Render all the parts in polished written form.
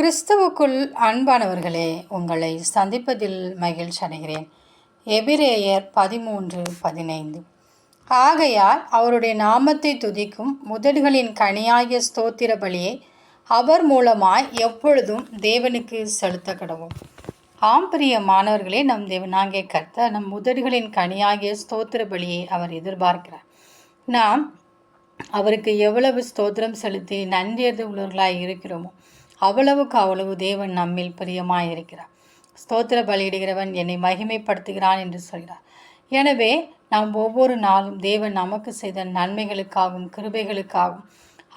கிறிஸ்துவுக்குள் அன்பானவர்களே, உங்களை சந்திப்பதில் மகிழ்ச்சி அடைகிறேன். எபிரேயர் 13:15. ஆகையால் அவருடைய நாமத்தை துதிக்கும் முதல்களின் கனியாகிய ஸ்தோத்திர பலியை அவர் மூலமாய் எப்பொழுதும் தேவனுக்கு செலுத்த கடவும். பிரிய மாணவர்களே, நம் தேவனாகிய கர்த்தர் நம் முதல்களின் கனியாகிய ஸ்தோத்திர பலியை அவர் எதிர்பார்க்கிறார். நாம் அவருக்கு எவ்வளவு ஸ்தோத்திரம் செலுத்தி நன்றியது உள்ளவர்களாய் இருக்கிறோமோ அவ்வளவு தேவன் நம்மில் பிரியமாயிருக்கிறார். ஸ்தோத்திர பலியிடுகிறவன் என்னை மகிமைப்படுத்துகிறான் என்று சொல்கிறார். எனவே நாம் ஒவ்வொரு நாளும் தேவன் நமக்கு செய்த நன்மைகளுக்காகவும் கிருபைகளுக்காகவும்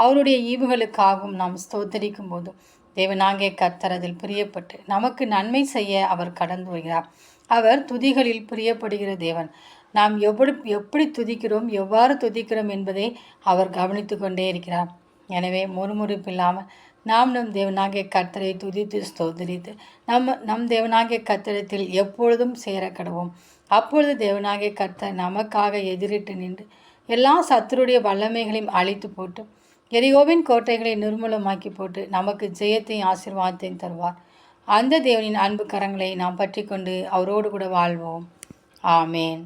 அவருடைய ஈவுகளுக்காகவும் நாம் ஸ்தோத்தரிக்கும் போதும் தேவனாகிய கர்த்தர் அதில் பிரியப்பட்டு நமக்கு நன்மை செய்ய அவர் கடந்து வருகிறார். அவர் துதிகளில் பிரியப்படுகிற தேவன். நாம் எப்படி துதிக்கிறோம், எவ்வாறு துதிக்கிறோம் என்பதை அவர் கவனித்து கொண்டே இருக்கிறார். எனவே முறுமுறுப்பில்லாமல் நாம் நம் தேவனாகிய கர்த்தரை துதித்து ஸ்தோத்திரித்து நம் தேவனாகிய கர்த்தரத்தில் எப்பொழுதும் சேர கடவோம். அப்பொழுது தேவனாகிய கர்த்தர் நமக்காக எதிரிட்டு நின்று எல்லா சத்துருடைய வல்லமைகளையும் அழித்து போட்டு எரிகோவின் கோட்டைகளை நிர்மூலமாக்கி போட்டு நமக்கு ஜெயத்தையும் ஆசீர்வாதத்தையும் தருவார். அந்த தேவனின் அன்பு கரங்களை நாம் பற்றி கொண்டு அவரோடு கூட வாழ்வோம். ஆமேன்.